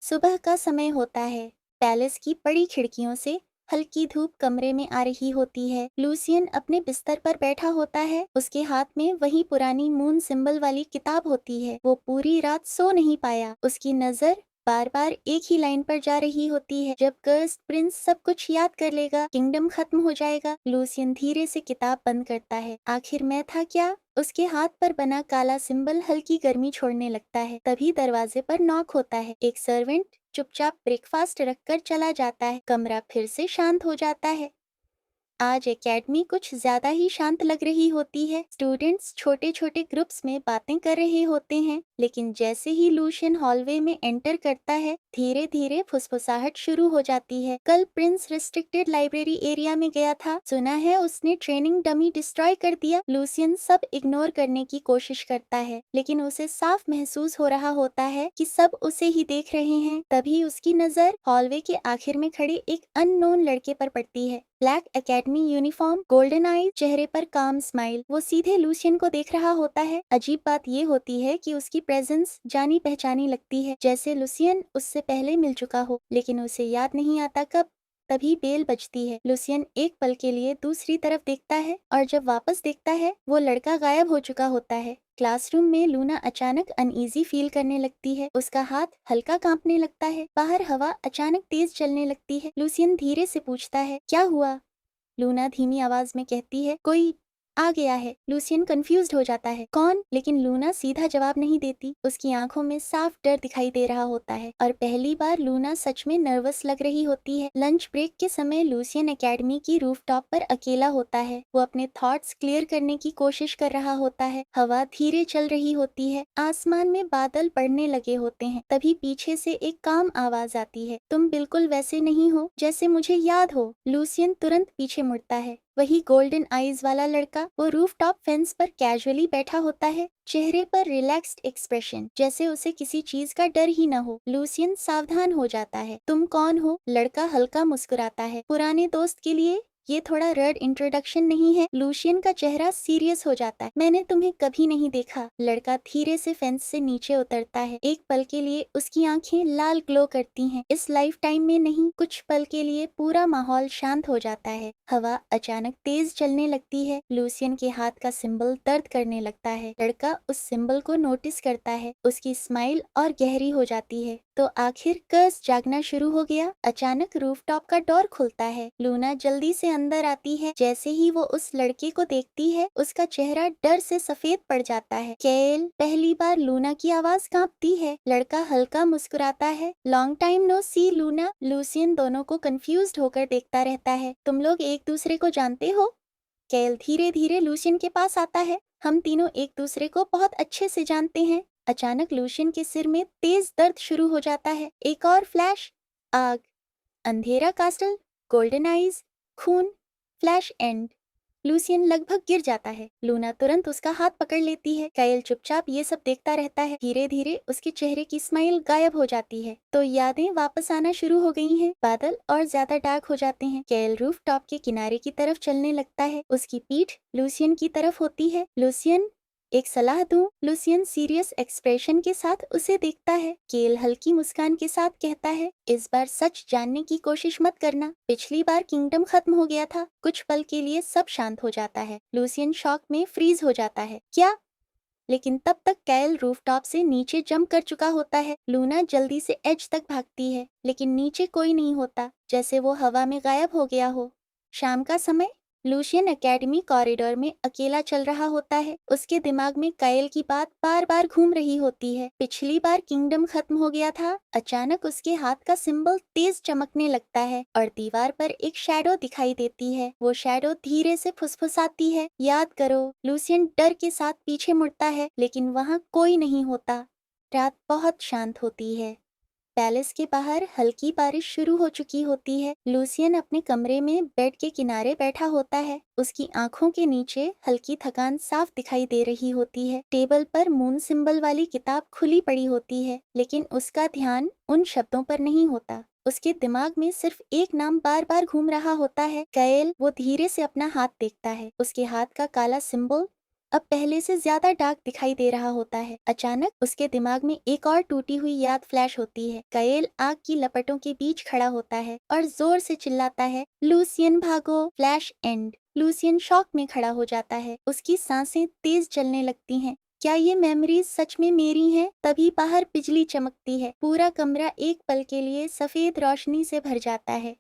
सुबह का समय होता है। पैलेस की बड़ी खिड़कियों से हल्की धूप कमरे में आ रही होती है। लूसियन अपने बिस्तर पर बैठा होता है। उसके हाथ में वही पुरानी मून सिंबल वाली किताब होती है। वो पूरी रात सो नहीं पाया। उसकी नजर बार बार एक ही लाइन पर जा रही होती है, जब कर्स्ट प्रिंस सब कुछ याद कर लेगा, किंगडम खत्म हो जाएगा। लूसियन धीरे से किताब बंद करता है। आखिर मैं था क्या? उसके हाथ पर बना काला सिंबल हल्की गर्मी छोड़ने लगता है। तभी दरवाजे पर नॉक होता है। एक सर्वेंट चुपचाप ब्रेकफास्ट रखकर चला जाता है। कमरा फिर से शांत हो जाता है। आज एकेडमी कुछ ज्यादा ही शांत लग रही होती है। स्टूडेंट्स छोटे छोटे ग्रुप्स में बातें कर रहे होते हैं, लेकिन जैसे ही लूशियन हॉलवे में एंटर करता है, धीरे धीरे फुसफुसाहट शुरू हो जाती है। कल प्रिंस रिस्ट्रिक्टेड लाइब्रेरी एरिया में गया था। सुना है उसने ट्रेनिंग डमी डिस्ट्रॉय कर दिया। लूसियन सब इग्नोर करने की कोशिश करता है, लेकिन उसे साफ महसूस हो रहा होता है कि सब उसे ही देख रहे हैं। तभी उसकी नजर हॉलवे के आखिर में खड़े एक अननोन लड़के पर पड़ती है। ब्लैक एकेडमी यूनिफॉर्म, गोल्डन आई, चेहरे पर काम स्माइल। वो सीधे लूसियन को देख रहा होता है। अजीब बात ये होती है कि उसकी प्रेजेंस जानी पहचानी लगती है, जैसे लूसियन उससे पहले मिल चुका हो, लेकिन उसे याद नहीं आता कब। तभी बेल बजती है। लूसियन एक पल के लिए दूसरी तरफ देखता है, और जब वापस देखता है, वो लड़का गायब हो चुका होता है। क्लासरूम में लूना अचानक अनईजी फील करने लगती है। उसका हाथ हल्का कांपने लगता है। बाहर हवा अचानक तेज चलने लगती है। लूसियन धीरे से पूछता है, क्या हुआ? लूना धीमी आवाज में कहती है, कोई आ गया है। लूसियन कंफ्यूज्ड हो जाता है, कौन? लेकिन लूना सीधा जवाब नहीं देती। उसकी आंखों में साफ डर दिखाई दे रहा होता है, और पहली बार लूना सच में नर्वस लग रही होती है। लंच ब्रेक के समय लूसियन एकेडमी की रूफटॉप पर अकेला होता है। वो अपने थॉट्स क्लियर करने की कोशिश कर रहा होता है। हवा धीरे चल रही होती है। आसमान में बादल पड़ने लगे होते हैं। तभी पीछे से एक काम आवाज आती है, तुम बिल्कुल वैसे नहीं हो जैसे मुझे याद हो। लूसियन तुरंत पीछे मुड़ता है। वही गोल्डन आईज वाला लड़का, वो रूफटॉप फेंस पर कैजुअली बैठा होता है, चेहरे पर रिलैक्स्ड एक्सप्रेशन, जैसे उसे किसी चीज का डर ही न हो। लूसियन सावधान हो जाता है। तुम कौन हो? लड़का हल्का मुस्कुराता है। पुराने दोस्त के लिए ये थोड़ा रड इंट्रोडक्शन नहीं है। लूशियन का चेहरा सीरियस हो जाता है। मैंने तुम्हें कभी नहीं देखा। लड़का धीरे से फेंस से नीचे उतरता है। एक पल के लिए उसकी आंखें लाल ग्लो करती हैं। इस लाइफ टाइम में नहीं, कुछ पल के लिए पूरा माहौल शांत हो जाता है। हवा अचानक तेज चलने लगती है। लूसियन के हाथ का सिंबल दर्द करने लगता है। लड़का उस सिंबल को नोटिस करता है। उसकी स्माइल और गहरी हो जाती है। तो आखिर कर्स जागना शुरू हो गया। अचानक रूफटॉप का डोर खुलता है। लूना जल्दी से अंदर आती है। जैसे ही वो उस लड़के को देखती है, उसका चेहरा डर से सफेद पड़ जाता है। केल, पहली बार लूना की आवाज कांपती है। लड़का हल्का मुस्कुराता है। लॉन्ग टाइम नो सी लूना। लूसियन दोनों को कंफ्यूज्ड होकर देखता रहता है। तुम लोग एक दूसरे को जानते हो? केल धीरे धीरे लूसियन के पास आता है। हम तीनों एक दूसरे को बहुत अच्छे से जानते हैं। अचानक लूशियन के सिर में तेज दर्द शुरू हो जाता है। एक और फ्लैश, आग, अंधेरा कास्टल, गोल्डन आईज, खून, फ्लैश एंड। लूसियन लगभग गिर जाता है। लूना तुरंत उसका हाथ पकड़ लेती है। कायल चुपचाप ये सब देखता रहता है। धीरे धीरे उसके चेहरे की स्माइल गायब हो जाती है। तो यादें वापस आना शुरू हो गई हैं। बादल और ज्यादा डार्क हो जाते हैं। कायल रूफ टॉप के किनारे की तरफ चलने लगता है। उसकी पीठ लूसियन की तरफ होती है। लूसियन, एक सलाह दूं? लूसियन सीरियस एक्सप्रेशन के साथ उसे देखता है। केल हल्की मुस्कान के साथ कहता है, इस बार सच जानने की कोशिश मत करना। पिछली बार किंगडम खत्म हो गया था। कुछ पल के लिए सब शांत हो जाता है। लूसियन शॉक में फ्रीज हो जाता है। क्या? लेकिन तब तक कैल रूफटॉप से नीचे जंप कर चुका होता है। लूना जल्दी से एज तक भागती है, लेकिन नीचे कोई नहीं होता, जैसे वो हवा में गायब हो गया हो। शाम का समय, लूशियन एकेडमी कॉरिडोर में अकेला चल रहा होता है। उसके दिमाग में कायल की बात बार बार घूम रही होती है। पिछली बार किंगडम खत्म हो गया था। अचानक उसके हाथ का सिंबल तेज चमकने लगता है, और दीवार पर एक शैडो दिखाई देती है। वो शैडो धीरे से फुसफुसाती है, याद करो। लूसियन डर के साथ पीछे मुड़ता है, लेकिन वहाँ कोई नहीं होता। रात बहुत शांत होती है। पैलेस के बाहर हल्की बारिश शुरू हो चुकी होती है। लूसियन अपने कमरे में बेड के किनारे बैठा होता है। उसकी आंखों के नीचे हल्की थकान साफ दिखाई दे रही होती है। टेबल पर मून सिंबल वाली किताब खुली पड़ी होती है, लेकिन उसका ध्यान उन शब्दों पर नहीं होता। उसके दिमाग में सिर्फ एक नाम बार बार घूम रहा होता है, कायल। वो धीरे से अपना हाथ देखता है। उसके हाथ का काला सिंबल अब पहले से ज्यादा डार्क दिखाई दे रहा होता है। अचानक उसके दिमाग में एक और टूटी हुई याद फ्लैश होती है। कायल आग की लपटों के बीच खड़ा होता है और जोर से चिल्लाता है, लूसियन भागो। Flash and. लूसियन शॉक में खड़ा हो जाता है। उसकी सांसें तेज चलने लगती हैं। क्या ये मेमोरीज सच में मेरी हैं? तभी बाहर बिजली चमकती है। पूरा कमरा एक पल के लिए सफेद रोशनी से भर जाता है।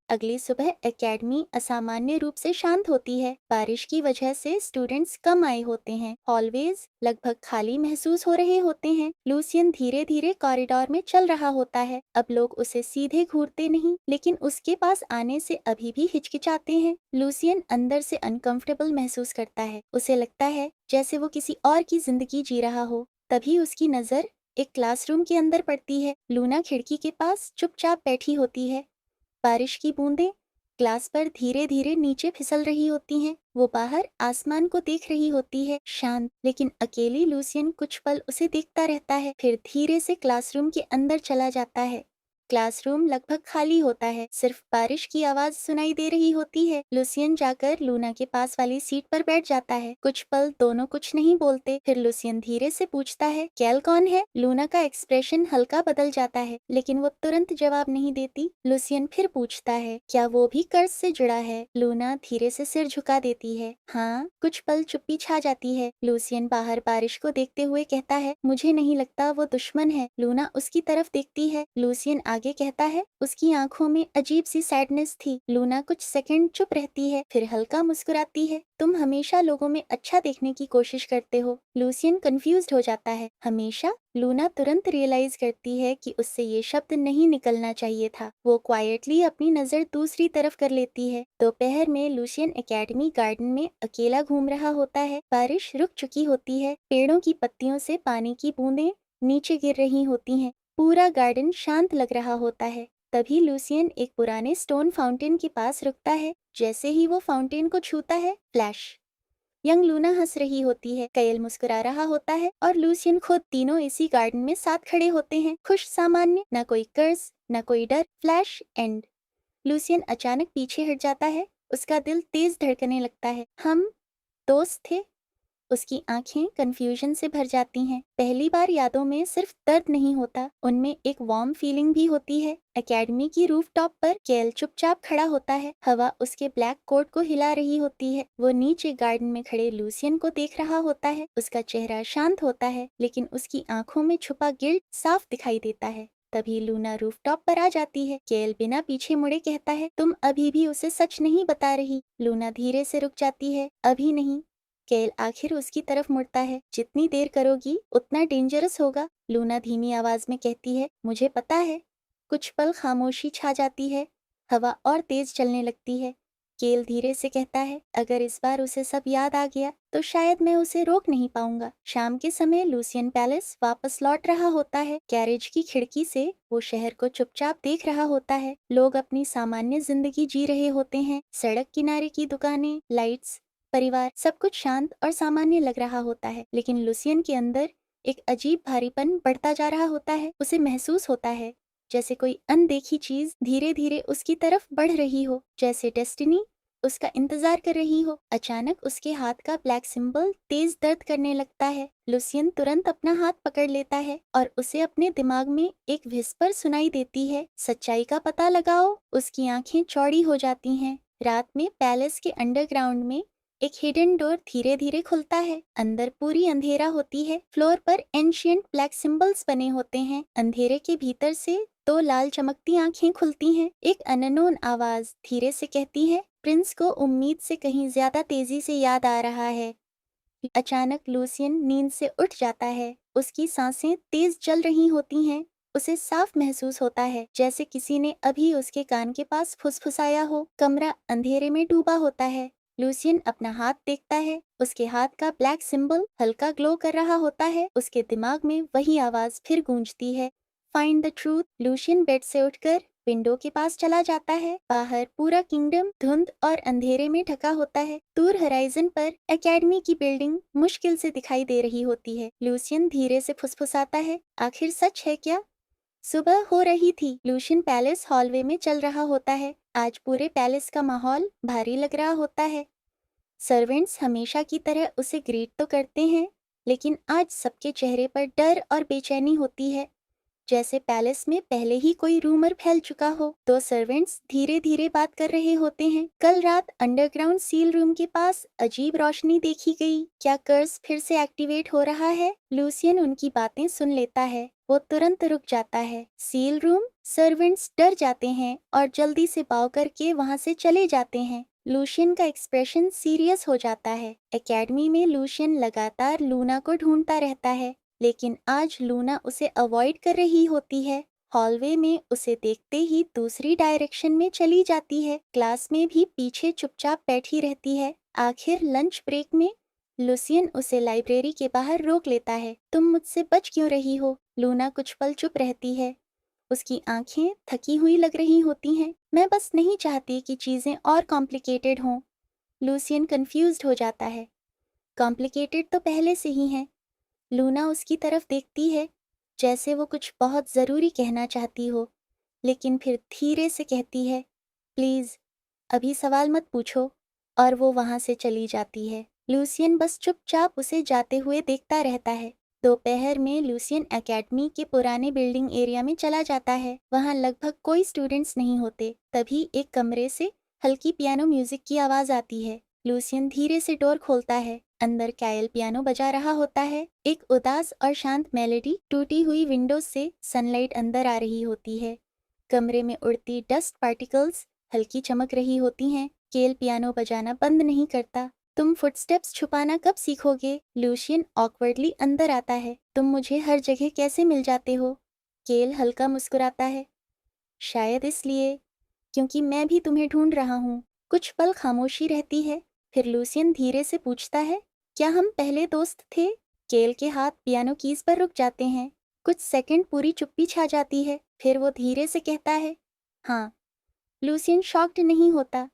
अगली सुबह एकेडमी असामान्य रूप से शांत होती है। बारिश की वजह से स्टूडेंट्स कम आए होते हैं। हॉलवेज लगभग खाली महसूस हो रहे होते हैं। लूसियन धीरे धीरे कॉरिडोर में चल रहा होता है। अब लोग उसे सीधे घूरते नहीं, लेकिन उसके पास आने से अभी भी हिचकिचाते हैं। लूसियन अंदर से अनकंफर्टेबल महसूस करता है। उसे लगता है जैसे वो किसी और की जिंदगी जी रहा हो। तभी उसकी नजर एक क्लासरूम के अंदर पड़ती है। लूना खिड़की के पास चुपचाप बैठी होती है। बारिश की बूंदें ग्लास पर धीरे धीरे नीचे फिसल रही होती हैं। वो बाहर आसमान को देख रही होती है, शांत लेकिन अकेली। लूसियन कुछ पल उसे देखता रहता है, फिर धीरे से क्लासरूम के अंदर चला जाता है। क्लासरूम लगभग खाली होता है, सिर्फ बारिश की आवाज सुनाई दे रही होती है। लूसियन जाकर लूना के पास वाली सीट पर बैठ जाता है। कुछ पल दोनों कुछ नहीं बोलते। फिर लूसियन धीरे से पूछता है, कैल कौन है? लूना का एक्सप्रेशन हल्का बदल जाता है, लेकिन वो तुरंत जवाब नहीं देती। लूसियन फिर पूछता है, क्या वो भी कर्ज से जुड़ा है? लूना धीरे से सिर झुका देती है। हाँ। कुछ पल चुप्पी छा जाती है। लूसियन बाहर बारिश को देखते हुए कहता है, मुझे नहीं लगता वो दुश्मन है। लूना उसकी तरफ देखती है। लूसियन आगे कहता है, उसकी आंखों में अजीब सी सैडनेस थी। लूना कुछ सेकंड चुप रहती है, फिर हल्का मुस्कुराती है। तुम हमेशा लोगों में अच्छा देखने की कोशिश करते हो। लूसियन कंफ्यूज्ड हो जाता है। हमेशा? लूना तुरंत रियलाइज करती है कि उससे ये शब्द नहीं निकलना चाहिए था। वो क्वाइटली अपनी नजर दूसरी तरफ कर लेती है। दोपहर में लूसियन एकेडमी गार्डन में अकेला घूम रहा होता है। बारिश रुक चुकी होती है। पेड़ों की पत्तियों से पानी की बूंदें नीचे गिर रही होती हैं। पूरा गार्डन शांत लग रहा होता है। तभी लूसियन एक पुराने स्टोन फाउंटेन के पास रुकता है। जैसे ही वो फाउंटेन को छूता है, फ्लैश। यंग लूना हंस रही होती है, कयल मुस्कुरा रहा होता है और लूसियन खुद, तीनों इसी गार्डन में साथ खड़े होते हैं, खुश सामान्य, न कोई कर्ज न कोई डर। Flash and. लूसियन अचानक पीछे हट जाता है। उसका दिल तेज धड़कने लगता है। हम दोस्त थे? उसकी आंखें कंफ्यूजन से भर जाती हैं। पहली बार यादों में सिर्फ दर्द नहीं होता, उनमें एक वार्म फीलिंग भी होती है। एकेडमी की रूफटॉप पर केल चुपचाप खड़ा होता है। हवा उसके ब्लैक कोट को हिला रही होती है। वो नीचे गार्डन में खड़े लूसियन को देख रहा होता है। उसका चेहरा शांत होता है, लेकिन उसकी आंखों में छुपा गिल्ट साफ दिखाई देता है। तभी लूना रूफटॉप पर आ जाती है। केल बिना पीछे मुड़े कहता है, तुम अभी भी उसे सच नहीं बता रही? लूना धीरे से रुक जाती है। अभी नहीं। केल आखिर उसकी तरफ मुड़ता है। जितनी देर करोगी उतना डेंजरस होगा। लूना धीमी आवाज में कहती है, मुझे पता है। कुछ पल खामोशी छा जाती है। हवा और तेज चलने लगती है। केल धीरे से कहता है, अगर इस बार उसे सब याद आ गया तो शायद मैं उसे रोक नहीं पाऊंगा। शाम के समय लूसियन पैलेस वापस लौट रहा होता है। गैरेज की खिड़की से वो शहर को चुपचाप देख रहा होता है। लोग अपनी सामान्य जिंदगी जी रहे होते हैं। सड़क किनारे की दुकानें, लाइट्स, परिवार, सब कुछ शांत और सामान्य लग रहा होता है। लेकिन लूसियन के अंदर एक अजीब भारीपन बढ़ता जा रहा होता है। उसे महसूस होता है जैसे कोई अनदेखी चीज धीरे धीरे उसकी तरफ बढ़ रही हो, जैसे डेस्टिनी उसका इंतजार कर रही हो। अचानक उसके हाथ का ब्लैक सिंबल तेज दर्द करने लगता है। लूसियन तुरंत अपना हाथ पकड़ लेता है और उसे अपने दिमाग में एक विस्पर सुनाई देती है, सच्चाई का पता लगाओ। उसकी आंखें चौड़ी हो जाती हैं। रात में पैलेस के अंडरग्राउंड में एक हिडन डोर धीरे धीरे खुलता है। अंदर पूरी अंधेरा होती है। फ्लोर पर एंशियंट ब्लैक सिंबल्स बने होते हैं। अंधेरे के भीतर से दो लाल चमकती आंखें खुलती हैं। एक अननोन आवाज धीरे से कहती है, प्रिंस को उम्मीद से कहीं ज्यादा तेजी से याद आ रहा है। अचानक लूसियन नींद से उठ जाता है। उसकी सांसें तेज चल रही होती हैं। उसे साफ महसूस होता है जैसे किसी ने अभी उसके कान के पास फुसफुसाया हो। कमरा अंधेरे में डूबा होता है। लूसियन अपना हाथ देखता है। उसके हाथ का ब्लैक सिंबल हल्का ग्लो कर रहा होता है। उसके दिमाग में वही आवाज फिर गूंजती है, find the truth. Lucien bed से उठकर विंडो के पास चला जाता है। बाहर पूरा किंगडम धुंध और अंधेरे में ढका होता है। दूर होराइजन पर एकेडमी की बिल्डिंग मुश्किल से दिखाई दे रही होती है। लूसियन धीरे से फुसफुसाता है, आखिर सच है क्या? सुबह हो रही थी। लूशियन पैलेस हॉलवे में चल रहा होता है। आज पूरे पैलेस का माहौल भारी लग रहा होता है। सर्वेंट्स हमेशा की तरह उसे ग्रीट तो करते हैं, लेकिन आज सबके चेहरे पर डर और बेचैनी होती है, जैसे पैलेस में पहले ही कोई रूमर फैल चुका हो। तो सर्वेंट्स धीरे धीरे बात कर रहे होते हैं। कल रात अंडरग्राउंड सील रूम के पास अजीब रोशनी देखी गई। क्या कर्स फिर से एक्टिवेट हो रहा है? लूसियन उनकी बातें सुन लेता है। वो तुरंत रुक जाता है। Seal room. सर्वेंट्स डर जाते हैं और जल्दी से बाव करके वहां से चले जाते हैं। लूशियन का एक्सप्रेशन सीरियस हो जाता है। एकेडमी में लूशियन लगातार लूना को ढूंढता रहता है, लेकिन आज लूना उसे अवॉइड कर रही होती है। हॉलवे में उसे देखते ही दूसरी डायरेक्शन में चली जाती है। क्लास में भी पीछे चुपचाप बैठी रहती है। आखिर लंच ब्रेक में लूसियन उसे लाइब्रेरी के बाहर रोक लेता है। तुम मुझसे बच क्यों रही हो? लूना कुछ पल चुप रहती है। उसकी आंखें थकी हुई लग रही होती हैं। मैं बस नहीं चाहती कि चीजें और कॉम्प्लिकेटेड हों। लूसियन कंफ्यूज्ड हो जाता है। कॉम्प्लिकेटेड तो पहले से ही है। लूना उसकी तरफ देखती है, जैसे वो कुछ बहुत ज़रूरी कहना चाहती हो, लेकिन फिर धीरे से कहती है, प्लीज़ अभी सवाल मत पूछो, और वो वहाँ से चली जाती है। लूसियन बस चुपचाप उसे जाते हुए देखता रहता है। दोपहर में लूसियन एकेडमी के पुराने बिल्डिंग एरिया में चला जाता है। वहाँ लगभग कोई स्टूडेंट्स नहीं होते। तभी एक कमरे से हल्की पियानो म्यूजिक की आवाज़ आती है। लूसियन धीरे से डोर खोलता है। अंदर कायल पियानो बजा रहा होता है। एक उदास और शांत मेलोडी टूटी हुई विंडोज से सनलाइट अंदर आ रही होती है। कमरे में उड़ती डस्ट पार्टिकल्स हल्की चमक रही होती हैं। केल पियानो बजाना बंद नहीं करता। तुम फुटस्टेप्स छुपाना कब सीखोगे? लूशियन ऑकवर्डली अंदर आता है। तुम मुझे हर जगह कैसे मिल जाते हो? केल हल्का मुस्कुराता है। शायद इसलिए, क्योंकि मैं भी तुम्हें ढूंढ रहा हूँ। कुछ पल खामोशी रहती है। फिर लूसियन धीरे से पूछता है, क्या हम पहले दोस्त थे? केल के हाथ पियानो कीज पर रुक जाते हैं। कुछ सेकंड पूरी चुप्पी छा जाती है। फिर वो धीरे से कहता है, हाँ। लूसियन शॉक्ड नहीं होता,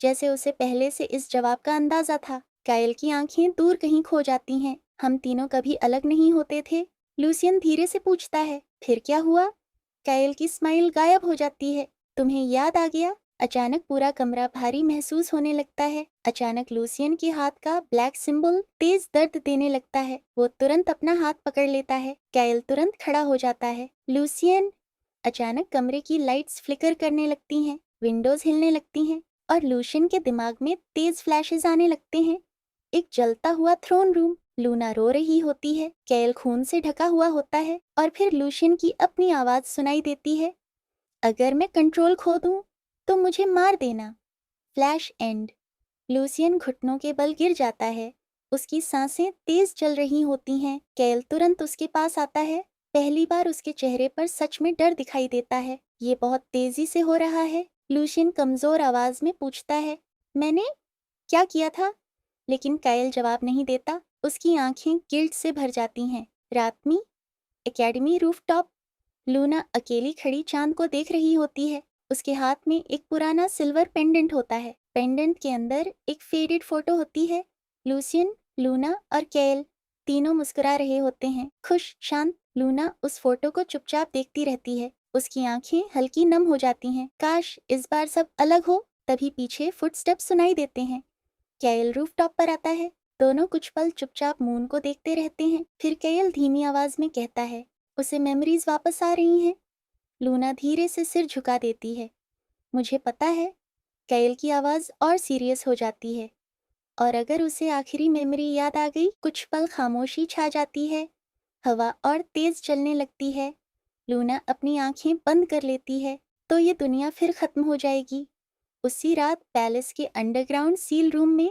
जैसे उसे पहले से इस जवाब का अंदाजा था। कायल की आंखें दूर कहीं खो जाती हैं। हम तीनों कभी अलग नहीं होते थे? लूसियन धीरे से पूछता है। फिर क्या हुआ? कायल की स्माइल गायब हो जाती है। तुम्हें याद आ गया? अचानक पूरा कमरा भारी महसूस होने लगता है। अचानक लूसियन के हाथ का ब्लैक सिंबल तेज दर्द देने लगता है। वो तुरंत अपना हाथ पकड़ लेता है। कायल तुरंत खड़ा हो जाता है। लूसियन! अचानक कमरे की लाइट्स फ्लिकर करने लगती हैं, विंडोज हिलने लगती हैं और लूशियन के दिमाग में तेज फ्लैशेस आने लगते हैं। एक जलता हुआ थ्रोन रूम। लूना रो रही होती है। कैल खून से ढका हुआ होता है और फिर लूशियन की अपनी आवाज सुनाई देती है, अगर मैं कंट्रोल खो दूं तो मुझे मार देना। Flash and. लूसियन घुटनों के बल गिर जाता है। उसकी सांसें तेज चल रही होती हैं। कैल तुरंत उसके पास आता है। पहली बार उसके चेहरे पर सच में डर दिखाई देता है। ये बहुत तेजी से हो रहा है। लूशियन कमजोर आवाज में पूछता है, मैंने क्या किया था? लेकिन कायल जवाब नहीं देता। उसकी आंखें गिल्ट से भर जाती हैं। रात में एकेडमी रूफटॉप। लूना अकेली खड़ी चांद को देख रही होती है। उसके हाथ में एक पुराना सिल्वर पेंडेंट होता है। पेंडेंट के अंदर एक फेडेड फोटो होती है। लूसियन, लूना और केल तीनों मुस्कुरा रहे होते हैं, खुश, शांत। लूना उस फोटो को चुपचाप देखती रहती है। उसकी आंखें हल्की नम हो जाती हैं। काश इस बार सब अलग हो। तभी पीछे फुटस्टेप्स सुनाई देते हैं। केल रूफटॉप पर आता है। दोनों कुछ पल चुपचाप मून को देखते रहते हैं। फिर केल धीमी आवाज में कहता है, उसे मेमोरीज वापस आ रही हैं। लूना धीरे से सिर झुका देती है। मुझे पता है। कैल की आवाज और सीरियस हो जाती है। और अगर उसे आखिरी मेमोरी याद आ गई? कुछ पल खामोशी छा जाती है। हवा और तेज चलने लगती है। लूना अपनी आंखें बंद कर लेती है। तो ये दुनिया फिर खत्म हो जाएगी। उसी रात पैलेस के अंडरग्राउंड सील रूम में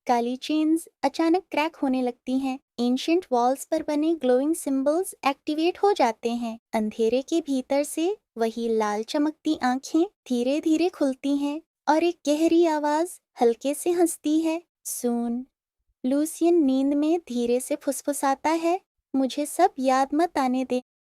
काली चेन्स अचानक क्रैक होने लगती हैं। एंशिएंट वॉल्स पर बने ग्लोइंग सिंबल्स एक्टिवेट हो जाते हैं। अंधेरे के भीतर से वही लाल चमकती आंखें धीरे धीरे खुलती हैं और एक गहरी आवाज हल्के से हंसती है, सून। लूसियन नींद में धीरे से फुसफुसाता है, मुझे सब याद मत आने दे।